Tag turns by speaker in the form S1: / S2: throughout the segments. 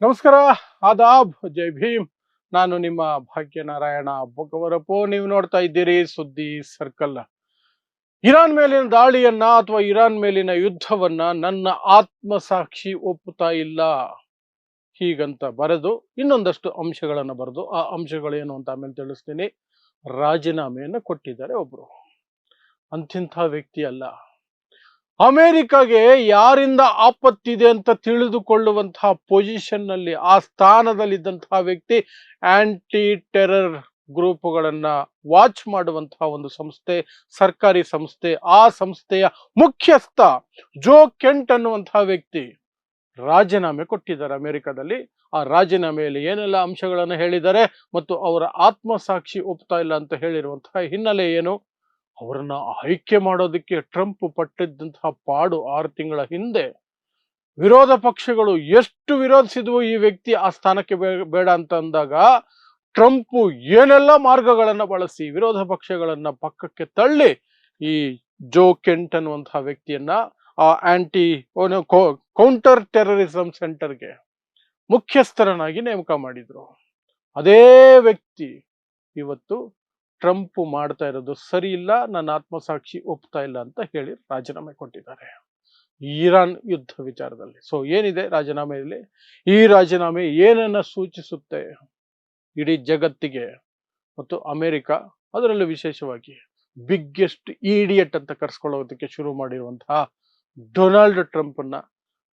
S1: ನಮಸ್ಕಾರ, ಆದಾಬ್, ಜೈ ಭೀಮ್. ನಾನು ನಿಮ್ಮ ಭಾಗ್ಯನಾರಾಯಣ ಬೊಗವರಪು. ನೀವು ನೋಡ್ತಾ ಇದ್ದೀರಿ ಸುದ್ದಿ ಸರ್ಕಲ್. ಇರಾನ್ ಮೇಲಿನ ದಾಳಿಯನ್ನ ಅಥವಾ ಇರಾನ್ ಮೇಲಿನ ಯುದ್ಧವನ್ನ ನನ್ನ ಆತ್ಮಸಾಕ್ಷಿ ಒಪ್ಪುತ್ತಾ ಇಲ್ಲ ಹೀಗಂತ ಬರೆದು ಇನ್ನೊಂದಷ್ಟು ಅಂಶಗಳನ್ನು ಬರೆದು, ಆ ಅಂಶಗಳೇನು ಅಂತ ಆಮೇಲೆ ತಿಳಿಸ್ತೀನಿ. ರಾಜೀನಾಮೆಯನ್ನು ಕೊಟ್ಟಿದ್ದಾರೆ ಒಬ್ರು. ಅಂತಿಂಥ ವ್ಯಕ್ತಿ ಅಲ್ಲ. ಅಮೆರಿಕಾಗೆ ಯಾರಿಂದ ಆಪತ್ತಿದೆ ಅಂತ ತಿಳಿದುಕೊಳ್ಳುವಂತಹ ಪೊಸಿಷನ್ ನಲ್ಲಿ, ಆ ಸ್ಥಾನದಲ್ಲಿದ್ದಂತಹ ವ್ಯಕ್ತಿ ಆಂಟಿ ಟೆರರ್ ಗ್ರೂಪ್ಗಳನ್ನ ವಾಚ್ ಮಾಡುವಂತಹ ಒಂದು ಸಂಸ್ಥೆ, ಸರ್ಕಾರಿ ಸಂಸ್ಥೆ. ಆ ಸಂಸ್ಥೆಯ ಮುಖ್ಯಸ್ಥ ಜೋ ಕೆಂಟ್ ಅನ್ನುವಂತಹ ವ್ಯಕ್ತಿ ರಾಜೀನಾಮೆ ಕೊಟ್ಟಿದ್ದಾರೆ ಅಮೆರಿಕದಲ್ಲಿ. ಆ ರಾಜೀನಾಮೆಯಲ್ಲಿ ಏನೆಲ್ಲ ಅಂಶಗಳನ್ನು ಹೇಳಿದ್ದಾರೆ ಮತ್ತು ಅವರ ಆತ್ಮಸಾಕ್ಷಿ ಒಪ್ತಾ ಇಲ್ಲ ಅಂತ ಹೇಳಿರುವಂತಹ ಹಿನ್ನೆಲೆ ಏನು, ಅವರನ್ನ ಆಯ್ಕೆ ಮಾಡೋದಕ್ಕೆ ಟ್ರಂಪ್ ಪಟ್ಟಿದ್ದಂತಹ ಪಾಡು 6 ತಿಂಗಳ ಹಿಂದೆ ವಿರೋಧ ಪಕ್ಷಗಳು ಎಷ್ಟು ವಿರೋಧಿಸಿದ್ವು ಈ ವ್ಯಕ್ತಿ ಆ ಸ್ಥಾನಕ್ಕೆ ಬೇಡ ಅಂತ ಅಂದಾಗ, ಟ್ರಂಪ್ ಏನೆಲ್ಲ ಮಾರ್ಗಗಳನ್ನ ಬಳಸಿ ವಿರೋಧ ಪಕ್ಷಗಳನ್ನ ಪಕ್ಕಕ್ಕೆ ತಳ್ಳಿ ಈ ಜೋ ಕೆಂಟ್ ಅನ್ನುವಂತಹ ವ್ಯಕ್ತಿಯನ್ನ ಆ ಕೌಂಟರ್ ಟೆರರಿಸಂ ಸೆಂಟರ್ಗೆ ಮುಖ್ಯಸ್ಥರನ್ನಾಗಿ ನೇಮಕ ಮಾಡಿದ್ರು. ಅದೇ ವ್ಯಕ್ತಿ ಇವತ್ತು ಟ್ರಂಪ್ ಮಾಡ್ತಾ ಇರೋದು ಸರಿ ಇಲ್ಲ, ನನ್ನ ಆತ್ಮಸಾಕ್ಷಿ ಒಪ್ತಾ ಇಲ್ಲ ಅಂತ ಹೇಳಿ ರಾಜೀನಾಮೆ ಕೊಟ್ಟಿದ್ದಾರೆ ಇರಾನ್ ಯುದ್ಧ ವಿಚಾರದಲ್ಲಿ. ಸೊ ಏನಿದೆ ರಾಜೀನಾಮೆಯಲ್ಲಿ? ಈ ರಾಜೀನಾಮೆ ಏನನ್ನ ಸೂಚಿಸುತ್ತೆ ಇಡೀ ಜಗತ್ತಿಗೆ ಮತ್ತು ಅಮೆರಿಕ, ಅದರಲ್ಲೂ ವಿಶೇಷವಾಗಿ ಬಿಗ್ಗೆಸ್ಟ್ ಈಡಿಯಟ್ ಅಂತ ಕರೆಸ್ಕೊಳ್ಳೋದಕ್ಕೆ ಶುರು ಮಾಡಿರುವಂತಹ ಡೊನಾಲ್ಡ್ ಟ್ರಂಪ್ನ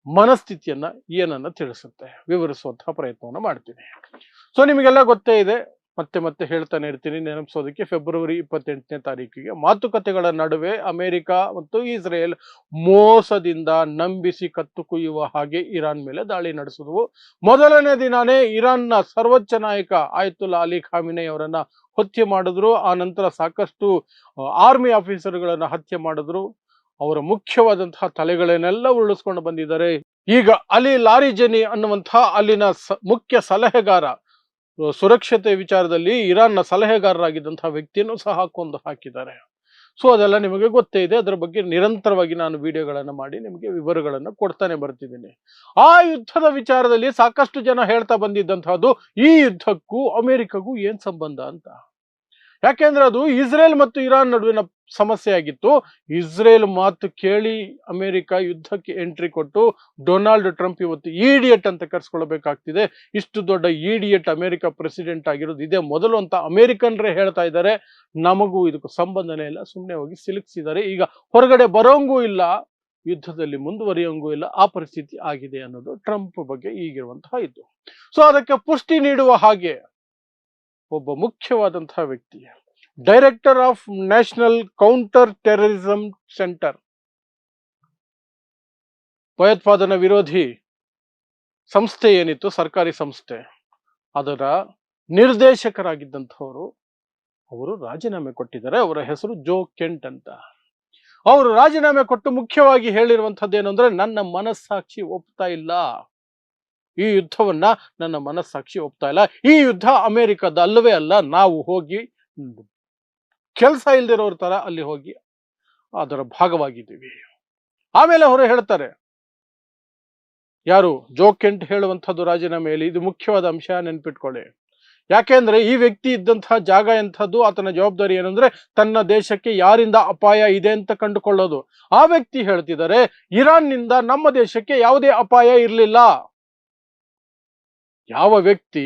S1: ಮನಸ್ಥಿತಿಯನ್ನ ಏನನ್ನ ತಿಳಿಸುತ್ತೆ, ವಿವರಿಸುವಂತಹ ಪ್ರಯತ್ನವನ್ನು ಮಾಡ್ತೀನಿ. ಸೊ ನಿಮಗೆಲ್ಲ ಗೊತ್ತೇ ಇದೆ, ಮತ್ತೆ ಮತ್ತೆ ಹೇಳ್ತಾನೆ ಇರ್ತೀನಿ ನೆನಪಿಸೋದಕ್ಕೆ. ಫೆಬ್ರವರಿ 28ನೇ ತಾರೀಕಿಗೆ ಮಾತುಕತೆಗಳ ನಡುವೆ ಅಮೆರಿಕ ಮತ್ತು ಇಸ್ರೇಲ್ ಮೋಸದಿಂದ ನಂಬಿಸಿ ಕತ್ತು ಕುಯ್ಯುವ ಹಾಗೆ ಇರಾನ್ ಮೇಲೆ ದಾಳಿ ನಡೆಸಿದವು. ಮೊದಲನೇ ದಿನಾನೇ ಇರಾನ್ನ ಸರ್ವೋಚ್ಚ ನಾಯಕ ಆಯತುಲ್ಲಾ ಅಲಿ ಖಾಮಿನಿ ಅವರನ್ನ ಹತ್ಯೆ ಮಾಡಿದ್ರು. ಆ ನಂತರ ಸಾಕಷ್ಟು ಆರ್ಮಿ ಆಫೀಸರ್ಗಳನ್ನ ಹತ್ಯೆ ಮಾಡಿದ್ರು. ಅವರ ಮುಖ್ಯವಾದಂತಹ ತಲೆಗಳನ್ನೆಲ್ಲ ಉರುಳಿಸ್ಕೊಂಡು ಬಂದಿದ್ದಾರೆ. ಈಗ ಅಲಿ ಲಾರಿಜನಿ ಅನ್ನುವಂತಹ ಅಲ್ಲಿನ ಮುಖ್ಯ ಸಲಹೆಗಾರ, ಸುರಕ್ಷತೆ ವಿಚಾರದಲ್ಲಿ ಇರಾನ್ನ ಸಲಹೆಗಾರರಾಗಿದ್ದಂತಹ ವ್ಯಕ್ತಿಯನ್ನು ಸಹ ಕೊಂದು ಹಾಕಿದ್ದಾರೆ. ಸೊ ಅದೆಲ್ಲ ನಿಮಗೆ ಗೊತ್ತೇ ಇದೆ. ಅದರ ಬಗ್ಗೆ ನಿರಂತರವಾಗಿ ನಾನು ವಿಡಿಯೋಗಳನ್ನು ಮಾಡಿ ನಿಮಗೆ ವಿವರಗಳನ್ನು ಕೊಡ್ತಾನೆ ಬರ್ತಿದ್ದೀನಿ. ಆ ಯುದ್ಧದ ವಿಚಾರದಲ್ಲಿ ಸಾಕಷ್ಟು ಜನ ಹೇಳ್ತಾ ಬಂದಿದ್ದಂತಹದ್ದು, ಈ ಯುದ್ಧಕ್ಕೂ ಅಮೆರಿಕಗೂ ಏನ್ ಸಂಬಂಧ ಅಂತ. ಯಾಕೆಂದ್ರೆ ಅದು ಇಸ್ರೇಲ್ ಮತ್ತು ಇರಾನ್ ನಡುವಿನ ಸಮಸ್ಯೆ ಆಗಿತ್ತು. ಇಸ್ರೇಲ್ ಮಾತು ಕೇಳಿ ಅಮೆರಿಕ ಯುದ್ಧಕ್ಕೆ ಎಂಟ್ರಿ ಕೊಟ್ಟು ಡೊನಾಲ್ಡ್ ಟ್ರಂಪ್ ಇವತ್ತು ಈಡಿಯಟ್ ಅಂತ ಕರೆಸ್ಕೊಳ್ಬೇಕಾಗ್ತಿದೆ. ಇಷ್ಟು ದೊಡ್ಡ ಈಡಿಯಟ್ ಅಮೆರಿಕ ಪ್ರೆಸಿಡೆಂಟ್ ಆಗಿರೋದು ಇದೇ ಮೊದಲು ಅಂತ ಅಮೆರಿಕನ್ರೇ ಹೇಳ್ತಾ ಇದ್ದಾರೆ. ನಮಗೂ ಇದಕ್ಕೂ ಸಂಬಂಧನೇ ಇಲ್ಲ, ಸುಮ್ಮನೆ ಹೋಗಿ ಸಿಲುಕಿಸಿದ್ದಾರೆ. ಈಗ ಹೊರಗಡೆ ಬರೋಂಗೂ ಇಲ್ಲ, ಯುದ್ಧದಲ್ಲಿ ಮುಂದುವರಿಯೋಂಗೂ ಇಲ್ಲ, ಆ ಪರಿಸ್ಥಿತಿ ಆಗಿದೆ ಅನ್ನೋದು ಟ್ರಂಪ್ ಬಗ್ಗೆ ಈಗಿರುವಂತಹ ಇದು. ಸೊ ಅದಕ್ಕೆ ಪುಷ್ಟಿ ನೀಡುವ ಹಾಗೆ ಒಬ್ಬ ಮುಖ್ಯವಾದಂತಹ ವ್ಯಕ್ತಿ, director of national counter terrorism centre, ಭಯೋತ್ಪಾದನಾ ವಿರೋಧಿ ಸಂಸ್ಥೆ ಏನಿತ್ತು, ಸರ್ಕಾರಿ ಸಂಸ್ಥೆ, ಅದರ ನಿರ್ದೇಶಕರಾಗಿದ್ದಂಥವರು ಅವರು ರಾಜೀನಾಮೆ ಕೊಟ್ಟಿದ್ದಾರೆ. ಅವರ ಹೆಸರು ಜೋ ಕೆಂಟ್ ಅಂತ. ಅವರು ರಾಜೀನಾಮೆ ಕೊಟ್ಟು ಮುಖ್ಯವಾಗಿ ಹೇಳಿರುವಂತಹದ್ದು ಏನು ಅಂದ್ರೆ, ನನ್ನ ಮನಸ್ಸಾಕ್ಷಿ ಒಪ್ತಾ ಇಲ್ಲ, ಈ ಯುದ್ಧವನ್ನ ನನ್ನ ಮನಸ್ಸಾಕ್ಷಿ ಒಪ್ತಾ ಇಲ್ಲ, ಈ ಯುದ್ಧ ಅಮೆರಿಕದ ಅಲ್ಲವೇ ಅಲ್ಲ, ನಾವು ಹೋಗಿ ಕೆಲಸ ಇಲ್ದಿರೋರ ತರ ಅಲ್ಲಿ ಹೋಗಿ ಅದರ ಭಾಗವಾಗಿದ್ದೀವಿ. ಆಮೇಲೆ ಅವರು ಹೇಳ್ತಾರೆ, ಯಾರು ಜೋ ಕೆಂಟ್ ಹೇಳುವಂಥದ್ದು ರಾಜೀನಾಮೆಯಲ್ಲಿ, ಇದು ಮುಖ್ಯವಾದ ಅಂಶ, ನೆನ್ಪಿಟ್ಕೊಳ್ಳಿ. ಯಾಕೆಂದ್ರೆ ಈ ವ್ಯಕ್ತಿ ಇದ್ದಂತಹ ಜಾಗ ಎಂಥದ್ದು, ಆತನ ಜವಾಬ್ದಾರಿ ಏನಂದ್ರೆ ತನ್ನ ದೇಶಕ್ಕೆ ಯಾರಿಂದ ಅಪಾಯ ಇದೆ ಅಂತ ಕಂಡುಕೊಳ್ಳೋದು. ಆ ವ್ಯಕ್ತಿ ಹೇಳ್ತಿದ್ದಾರೆ, ಇರಾನ್ನಿಂದ ನಮ್ಮ ದೇಶಕ್ಕೆ ಯಾವುದೇ ಅಪಾಯ ಇರಲಿಲ್ಲ. ಯಾವ ವ್ಯಕ್ತಿ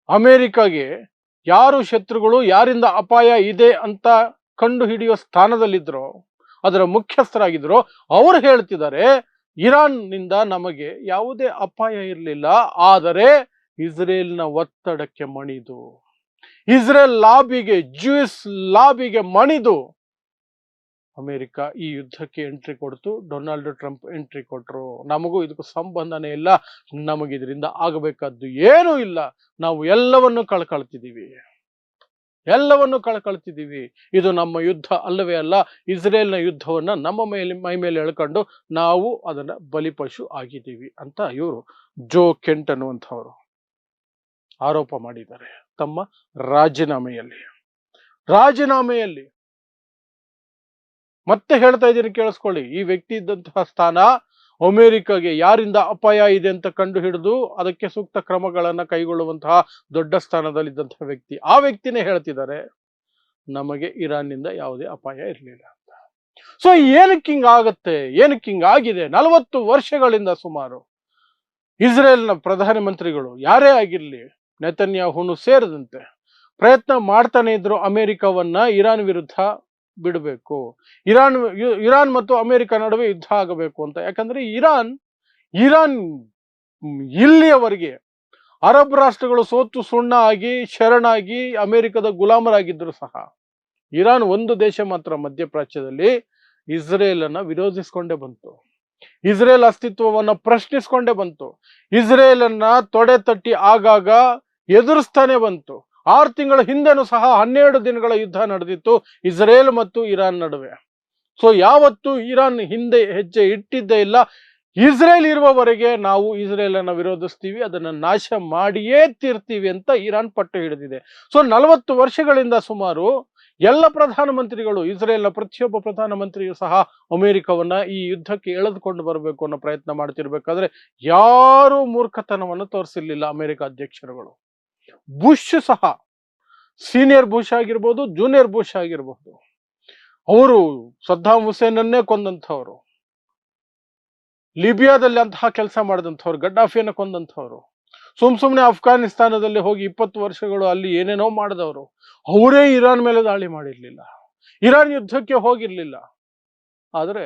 S1: ಅಮೆರಿಕಾಗೆ ಯಾರು ಶತ್ರುಗಳು, ಯಾರಿಂದ ಅಪಾಯ ಇದೆ ಅಂತ ಕಂಡು ಹಿಡಿಯೋ ಸ್ಥಾನದಲ್ಲಿದ್ರೋ, ಅದರ ಮುಖ್ಯಸ್ಥರಾಗಿದ್ರು, ಅವರು ಹೇಳ್ತಿದ್ದಾರೆ ಇರಾನ್ನಿಂದ ನಮಗೆ ಯಾವುದೇ ಅಪಾಯ ಇರಲಿಲ್ಲ, ಆದರೆ ಇಸ್ರೇಲ್ನ ಒತ್ತಡಕ್ಕೆ ಮಣಿದು, ಇಸ್ರೇಲ್ ಲಾಬಿಗೆ, ಜ್ಯೂಸ್ ಲಾಬಿಗೆ ಮಣಿದು ಅಮೆರಿಕ ಈ ಯುದ್ಧಕ್ಕೆ ಎಂಟ್ರಿ ಕೊಡ್ತು. ಡೊನಾಲ್ಡ್ ಟ್ರಂಪ್ ಎಂಟ್ರಿ ಕೊಟ್ರು. ನಮಗೂ ಇದಕ್ಕೂ ಸಂಬಂಧನೇ ಇಲ್ಲ, ನಮಗಿದ್ರಿಂದ ಆಗಬೇಕಾದ್ದು ಏನೂ ಇಲ್ಲ, ನಾವು ಎಲ್ಲವನ್ನು ಕಳ್ಕೊಳ್ತಿದ್ದೀವಿ, ಇದು ನಮ್ಮ ಯುದ್ಧ ಅಲ್ಲವೇ ಅಲ್ಲ, ಇಸ್ರೇಲ್ನ ಯುದ್ಧವನ್ನ ನಮ್ಮ ಮೈ ಮೇಲೆ ಎಳ್ಕೊಂಡು ನಾವು ಅದನ್ನ ಬಲಿಪಶು ಆಗಿದ್ದೀವಿ ಅಂತ ಇವರು ಜೋ ಕೆಂಟ್ ಅನ್ನುವಂಥವರು ಆರೋಪ ಮಾಡಿದ್ದಾರೆ ತಮ್ಮ ರಾಜೀನಾಮೆಯಲ್ಲಿ. ಮತ್ತೆ ಹೇಳ್ತಾ ಇದ್ದೀನಿ, ಕೇಳಿಸ್ಕೊಳ್ಳಿ. ಈ ವ್ಯಕ್ತಿ ಇದ್ದಂತಹ ಸ್ಥಾನ ಅಮೆರಿಕಗೆ ಯಾರಿಂದ ಅಪಾಯ ಇದೆ ಅಂತ ಕಂಡು ಹಿಡಿದು ಅದಕ್ಕೆ ಸೂಕ್ತ ಕ್ರಮಗಳನ್ನ ಕೈಗೊಳ್ಳುವಂತಹ ದೊಡ್ಡ ಸ್ಥಾನದಲ್ಲಿದ್ದಂತಹ ವ್ಯಕ್ತಿ, ಆ ವ್ಯಕ್ತಿನೇ ಹೇಳ್ತಿದ್ದಾರೆ ನಮಗೆ ಇರಾನ್ನಿಂದ ಯಾವುದೇ ಅಪಾಯ ಇರಲಿಲ್ಲ ಅಂತ. ಸೊ ಏನಕ್ಕೆ ಹಿಂಗಾಗತ್ತೆ, ಏನಕ್ಕೆ ಹಿಂಗಾಗಿದೆ? 40 ವರ್ಷಗಳಿಂದ ಸುಮಾರು ಇಸ್ರೇಲ್ನ ಪ್ರಧಾನಮಂತ್ರಿಗಳು ಯಾರೇ ಆಗಿರ್ಲಿ, ನೆತನ್ಯಾಹುನು ಸೇರಿದಂತೆ ಪ್ರಯತ್ನ ಮಾಡ್ತಾನೆ ಇದ್ರು ಅಮೆರಿಕವನ್ನ ಇರಾನ್ ವಿರುದ್ಧ ಬಿಡಬೇಕು, ಇರಾನ್ ಮತ್ತು ಅಮೆರಿಕ ನಡುವೆ ಯುದ್ಧ ಆಗಬೇಕು ಅಂತ. ಯಾಕಂದ್ರೆ ಇರಾನ್ ಇಲ್ಲಿಯವರೆಗೆ ಅರಬ್ ರಾಷ್ಟ್ರಗಳು ಸೋತು ಸುಣ್ಣ ಆಗಿ ಶರಣಾಗಿ ಅಮೆರಿಕದ ಗುಲಾಮರಾಗಿದ್ರು ಸಹ ಇರಾನ್ ಒಂದು ದೇಶ ಮಾತ್ರ ಮಧ್ಯಪ್ರಾಚ್ಯದಲ್ಲಿ ಇಸ್ರೇಲ್ ಅನ್ನ ವಿರೋಧಿಸಿಕೊಂಡೇ ಬಂತು, ಇಸ್ರೇಲ್ ಅಸ್ತಿತ್ವವನ್ನ ಪ್ರಶ್ನಿಸಿಕೊಂಡೇ ಬಂತು, ಇಸ್ರೇಲ್ ಅನ್ನ ತೊಡೆ ತಟ್ಟಿ ಆಗಾಗ ಎದುರಿಸ್ತಾನೆ ಬಂತು. 6 ತಿಂಗಳ ಹಿಂದೆನೂ ಸಹ 12 ದಿನಗಳ ಯುದ್ಧ ನಡೆದಿತ್ತು ಇಸ್ರೇಲ್ ಮತ್ತು ಇರಾನ್ ನಡುವೆ. ಸೊ ಯಾವತ್ತು ಇರಾನ್ ಹಿಂದೆ ಹೆಜ್ಜೆ ಇಟ್ಟಿದ್ದೇ ಇಲ್ಲ. ಇಸ್ರೇಲ್ ಇರುವವರೆಗೆ ನಾವು ಇಸ್ರೇಲ್ ಅನ್ನ ವಿರೋಧಿಸ್ತೀವಿ, ಅದನ್ನ ನಾಶ ಮಾಡಿಯೇ ತೀರ್ತೀವಿ ಅಂತ ಇರಾನ್ ಪಟ್ಟು ಹಿಡಿದಿದೆ. ಸೊ 40 ವರ್ಷಗಳಿಂದ ಸುಮಾರು ಎಲ್ಲ ಪ್ರಧಾನಮಂತ್ರಿಗಳು, ಇಸ್ರೇಲ್ನ ಪ್ರತಿಯೊಬ್ಬ ಪ್ರಧಾನಮಂತ್ರಿಯು ಸಹ ಅಮೆರಿಕವನ್ನ ಈ ಯುದ್ಧಕ್ಕೆ ಎಳೆದುಕೊಂಡು ಬರಬೇಕು ಅನ್ನೋ ಪ್ರಯತ್ನ ಮಾಡ್ತಿರ್ಬೇಕಾದ್ರೆ ಯಾರೂ ಮೂರ್ಖತನವನ್ನು ತೋರಿಸಿರ್ಲಿಲ್ಲ ಅಮೆರಿಕ ಅಧ್ಯಕ್ಷರುಗಳು. ಬುಷ್ ಸಹ, ಸೀನಿಯರ್ ಬುಷ್ ಆಗಿರ್ಬೋದು, ಜೂನಿಯರ್ ಬುಷ್ ಆಗಿರ್ಬೋದು, ಅವರು ಸದ್ದಾಂ ಹುಸೇನನ್ನೇ ಕೊಂದಂಥವ್ರು, ಲಿಬಿಯಾದಲ್ಲಿ ಅಂತಹ ಕೆಲಸ ಮಾಡಿದಂಥವ್ರು, ಗಡ್ಡಾಫಿಯನ್ನ ಕೊಂದಂಥವ್ರು, ಸುಮ್ನೆ ಅಫ್ಘಾನಿಸ್ತಾನದಲ್ಲಿ ಹೋಗಿ 20 ವರ್ಷಗಳು ಅಲ್ಲಿ ಏನೇನೋ ಮಾಡಿದವರು, ಅವರೇ ಇರಾನ್ ಮೇಲೆ ದಾಳಿ ಮಾಡಿರ್ಲಿಲ್ಲ, ಇರಾನ್ ಯುದ್ಧಕ್ಕೆ ಹೋಗಿರ್ಲಿಲ್ಲ. ಆದರೆ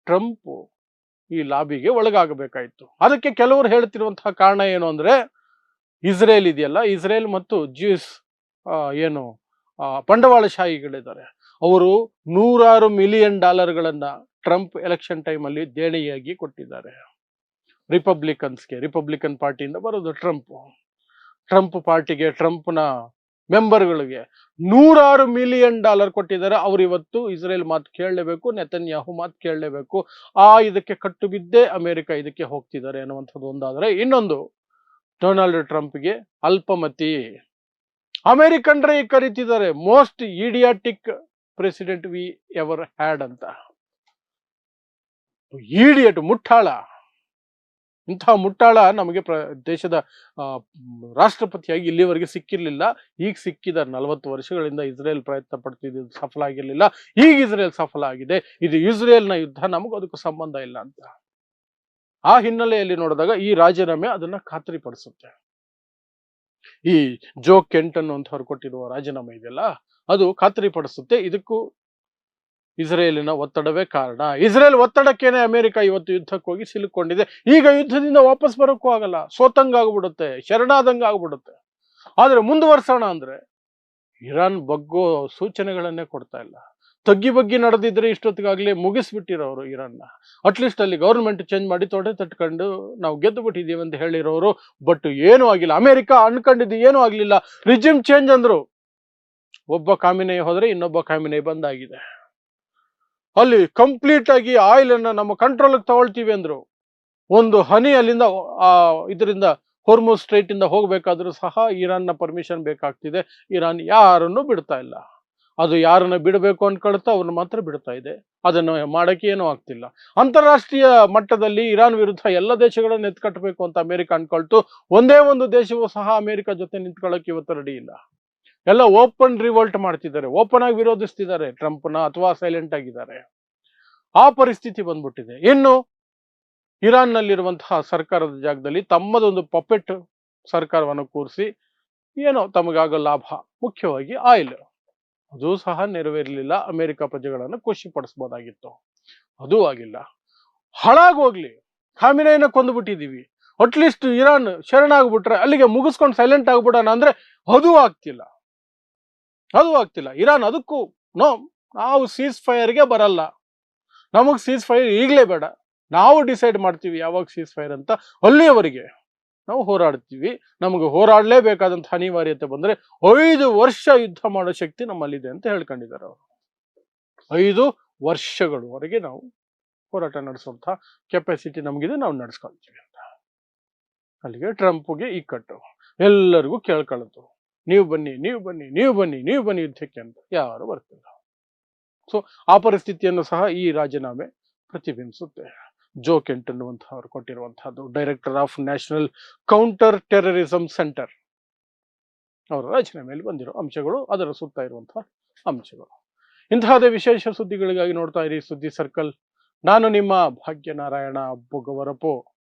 S1: ಟ್ರಂಪ್ ಈ ಲಾಬಿಗೆ ಒಳಗಾಗಬೇಕಾಯ್ತು. ಅದಕ್ಕೆ ಕೆಲವರು ಹೇಳ್ತಿರುವಂತಹ ಕಾರಣ ಏನು ಅಂದ್ರೆ, ಇಸ್ರೇಲ್ ಇದೆಯಲ್ಲ, ಇಸ್ರೇಲ್ ಮತ್ತು ಜ್ಯೂಸ್ ಬಂಡವಾಳಶಾಹಿಗಳಿದ್ದಾರೆ, ಅವರು $100 ಮಿಲಿಯನ್ ಟ್ರಂಪ್ ಎಲೆಕ್ಷನ್ ಟೈಮ್ ಅಲ್ಲಿ ದೇಣಿಗೆಯಾಗಿ ಕೊಟ್ಟಿದ್ದಾರೆ ರಿಪಬ್ಲಿಕನ್ ಪಾರ್ಟಿಯಿಂದ ಬರೋದು ಟ್ರಂಪ್ ಪಾರ್ಟಿಗೆ, ಟ್ರಂಪ್ನ ಮೆಂಬರ್ಗಳಿಗೆ $100 ಮಿಲಿಯನ್ ಕೊಟ್ಟಿದ್ದಾರೆ. ಅವ್ರು ಇವತ್ತು ಇಸ್ರೇಲ್ ಮಾತು ಕೇಳಲೇಬೇಕು, ನೆತನ್ಯಾಹು ಮಾತು ಕೇಳಲೇಬೇಕು. ಇದಕ್ಕೆ ಕಟ್ಟು ಬಿದ್ದೇ ಅಮೆರಿಕ ಇದಕ್ಕೆ ಹೋಗ್ತಿದ್ದಾರೆ ಅನ್ನುವಂಥದ್ದು ಒಂದಾದರೆ, ಇನ್ನೊಂದು ಡೊನಾಲ್ಡ್ ಟ್ರಂಪ್ಗೆ ಅಲ್ಪಮತಿ ಅಮೆರಿಕನ್ರೇ ಕರೀತಿದ್ದಾರೆ most idiotic president we ever had ಅಂತ. ಈಡಿಯಟ್, ಮುಟ್ಟಾಳ, ಇಂತಹ ಮುಟ್ಟಾಳ ನಮಗೆ ದೇಶದ ರಾಷ್ಟ್ರಪತಿಯಾಗಿ ಇಲ್ಲಿವರೆಗೆ ಸಿಕ್ಕಿರ್ಲಿಲ್ಲ. ಈಗ ಸಿಕ್ಕಿದ್ದಾರೆ. 40 ವರ್ಷಗಳಿಂದ ಇಸ್ರೇಲ್ ಪ್ರಯತ್ನ ಪಡ್ತಿದ್ದು ಸಫಲ ಆಗಿರ್ಲಿಲ್ಲ, ಈಗ ಇಸ್ರೇಲ್ ಸಫಲ ಆಗಿದೆ. ಇದು ಇಸ್ರೇಲ್ನ ಯುದ್ಧ, ನಮಗೂ ಅದಕ್ಕೂ ಸಂಬಂಧ ಇಲ್ಲ ಅಂತ. ಆ ಹಿನ್ನೆಲೆಯಲ್ಲಿ ನೋಡಿದಾಗ ಈ ರಾಜೀನಾಮೆ ಅದನ್ನ ಖಾತ್ರಿಪಡಿಸುತ್ತೆ. ಈ ಜೋ ಕೆಂಟ್ ಅನ್ನುವಂಥವ್ರು ಕೊಟ್ಟಿರುವ ರಾಜೀನಾಮೆ ಇದೆಯಲ್ಲ, ಅದು ಖಾತ್ರಿಪಡಿಸುತ್ತೆ ಇದಕ್ಕೂ ಇಸ್ರೇಲಿನ ಒತ್ತಡವೇ ಕಾರಣ. ಇಸ್ರೇಲ್ ಒತ್ತಡಕ್ಕೇನೆ ಅಮೆರಿಕ ಇವತ್ತು ಯುದ್ಧಕ್ಕೆ ಹೋಗಿ ಸಿಲುಕೊಂಡಿದೆ. ಈಗ ಯುದ್ಧದಿಂದ ವಾಪಸ್ ಬರೋಕ್ಕೂ ಆಗಲ್ಲ, ಸೋತಂಗಾಗ್ಬಿಡುತ್ತೆ, ಶರಣಾದಂಗಾಗ್ಬಿಡುತ್ತೆ. ಆದ್ರೆ ಮುಂದುವರ್ಸೋಣ ಅಂದ್ರೆ ಇರಾನ್ ಬಗ್ಗೋ ಸೂಚನೆಗಳನ್ನೇ ಕೊಡ್ತಾ ಇಲ್ಲ. ತಗ್ಗಿ ನಡೆದಿದ್ರೆ ಇಷ್ಟೊತ್ತಿಗಾಗ್ಲೇ ಮುಗಿಸ್ಬಿಟ್ಟಿರೋರು ಇರಾನ್ನ. ಅಟ್ಲೀಸ್ಟ್ ಅಲ್ಲಿ ಗೌರ್ಮೆಂಟ್ ಚೇಂಜ್ ಮಾಡಿ ತೊಡೆ ತಟ್ಕೊಂಡು ನಾವು ಗೆದ್ದು ಬಿಟ್ಟಿದ್ದೀವಿ ಅಂತ ಹೇಳಿರೋರು. ಬಟ್ ಏನೂ ಆಗಿಲ್ಲ. ಅಮೆರಿಕ ಅನ್ಕೊಂಡಿದ್ದು ಏನೂ ಆಗ್ಲಿಲ್ಲ. ರಿಜಿಮ್ ಚೇಂಜ್ ಅಂದ್ರು, ಒಬ್ಬ ಕಾಮಿನೇ ಹೋದ್ರೆ ಇನ್ನೊಬ್ಬ ಕಾಮಿನೇ ಬಂದಾಗಿದೆ. ಅಲ್ಲಿ ಕಂಪ್ಲೀಟ್ ಆಗಿ ಆಯಿಲ್ ಅನ್ನ ನಮ್ಮ ಕಂಟ್ರೋಲ್ಗೆ ತಗೊಳ್ತೀವಿ ಅಂದ್ರು. ಒಂದು ಹನಿ ಅಲ್ಲಿಂದ ಇದರಿಂದ ಹೊರ್ಮುಜ್ ಸ್ಟ್ರೈಟ್ ಇಂದ ಹೋಗ್ಬೇಕಾದ್ರೂ ಸಹ ಇರಾನ್ನ ಪರ್ಮಿಷನ್ ಬೇಕಾಗ್ತಿದೆ. ಇರಾನ್ ಯಾರನ್ನು ಬಿಡ್ತಾ ಇಲ್ಲ. ಅದು ಯಾರನ್ನ ಬಿಡಬೇಕು ಅನ್ಕೊಳ್ತಾ ಅವ್ರನ್ನ ಮಾತ್ರ ಬಿಡ್ತಾ ಇದೆ. ಅದನ್ನು ಮಾಡಕ್ಕೆ ಏನೂ ಆಗ್ತಿಲ್ಲ. ಅಂತಾರಾಷ್ಟ್ರೀಯ ಮಟ್ಟದಲ್ಲಿ ಇರಾನ್ ವಿರುದ್ಧ ಎಲ್ಲ ದೇಶಗಳನ್ನ ಎತ್ಕಟ್ಟಬೇಕು ಅಂತ ಅಮೆರಿಕ ಅನ್ಕೊಳ್ತು. ಒಂದೇ ಒಂದು ದೇಶವೂ ಸಹ ಅಮೆರಿಕ ಜೊತೆ ನಿಂತ್ಕೊಳ್ಳೋಕೆ ಇವತ್ತು ರೆಡಿ ಇಲ್ಲ. ಎಲ್ಲ ಓಪನ್ ರಿವೋಲ್ಟ್ ಮಾಡ್ತಿದ್ದಾರೆ, ಓಪನ್ ಆಗಿ ವಿರೋಧಿಸ್ತಿದ್ದಾರೆ ಟ್ರಂಪ್ನ, ಅಥವಾ ಸೈಲೆಂಟ್ ಆಗಿದ್ದಾರೆ. ಆ ಪರಿಸ್ಥಿತಿ ಬಂದ್ಬಿಟ್ಟಿದೆ. ಇನ್ನು ಇರಾನ್ ನಲ್ಲಿರುವಂತಹ ಸರ್ಕಾರದ ಜಾಗದಲ್ಲಿ ತಮ್ಮದೊಂದು ಪಪೆಟ್ ಸರ್ಕಾರವನ್ನು ಕೂರಿಸಿ ಏನೋ ತಮಗಾಗೋ ಲಾಭ, ಮುಖ್ಯವಾಗಿ ಆಯಿಲ್, ಅದು ಸಹ ನೆರವೇರಲಿಲ್ಲ. ಅಮೆರಿಕ ಪ್ರಜೆಗಳನ್ನು ಖುಷಿಪಡಿಸಬಹುದಾಗಿತ್ತು, ಅದೂ ಆಗಿಲ್ಲ. ಹಾಳಾಗೋಗ್ಲಿ, ಖಾಮಿನೆಯನ್ನ ಕೊಂದುಬಿಟ್ಟಿದೀವಿ, ಅಟ್ಲೀಸ್ಟ್ ಇರಾನ್ ಶರಣಾಗ್ಬಿಟ್ರೆ ಅಲ್ಲಿಗೆ ಮುಗಿಸ್ಕೊಂಡು ಸೈಲೆಂಟ್ ಆಗ್ಬಿಡೋಣ ಅಂದ್ರೆ ಅದು ಆಗ್ತಿಲ್ಲ. ಇರಾನ್ ಅದಕ್ಕೂ ನಾವು ಸೀಸ್ ಫೈರ್ಗೆ ಬರಲ್ಲ, ನಮಗ್ ಸೀಸ್ ಫೈರ್ ಈಗಲೇ ಬೇಡ, ನಾವು ಡಿಸೈಡ್ ಮಾಡ್ತೀವಿ ಯಾವಾಗ ಸೀಸ್ ಫೈರ್ ಅಂತ. ಅಲ್ಲಿಯವರೆಗೆ ನಾವು ಹೋರಾಡ್ತೀವಿ, ನಮಗೆ ಹೋರಾಡಲೇಬೇಕಾದಂಥ ಅನಿವಾರ್ಯತೆ ಬಂದ್ರೆ 5 ವರ್ಷ ಯುದ್ಧ ಮಾಡೋ ಶಕ್ತಿ ನಮ್ಮಲ್ಲಿದೆ ಅಂತ ಹೇಳ್ಕೊಂಡಿದ್ದಾರೆ ಅವರು. 5 ವರ್ಷಗಳವರೆಗೆ ನಾವು ಹೋರಾಟ ನಡೆಸುವಂತಹ ಕೆಪಾಸಿಟಿ ನಮಗಿದೆ, ನಾವು ನಡೆಸ್ಕೊಳ್ತೀವಿ ಅಂತ. ಅಲ್ಲಿಗೆ ಟ್ರಂಪ್ಗೆ ಈ ಕಟ್ಟು, ಎಲ್ಲರಿಗೂ ಕೇಳ್ಕೊಳ್ಳೋದು, ನೀವು ಬನ್ನಿ ಯುದ್ಧಕ್ಕೆ ಅಂತ. ಯಾರು ಬರ್ತಿಲ್ಲ. ಸೊ ಆ ಪರಿಸ್ಥಿತಿಯನ್ನು ಸಹ ಈ ರಾಜೀನಾಮೆ ಪ್ರತಿಬಿಂಬಿಸುತ್ತೆ. ಜೋ ಕೆಂಟ್ ಅನ್ನುವಂತಹ ಅವರು ಕೊಟ್ಟಿರುವಂತಹದ್ದು, director of national counter terrorism centre, ಅವರ ರಚನೆ ಮೇಲೆ ಬಂದಿರೋ ಅಂಶಗಳು, ಅದರ ಸುತ್ತ ಇರುವಂತಹ ಅಂಶಗಳು. ಇಂತಹದೇ ವಿಶೇಷ ಸುದ್ದಿಗಳಿಗಾಗಿ ನೋಡ್ತಾ ಇರಿ ಸುದ್ದಿ ಸರ್ಕಲ್. ನಾನು ನಿಮ್ಮ ಭಾಗ್ಯನಾರಾಯಣ ಬೊಗವರಪು.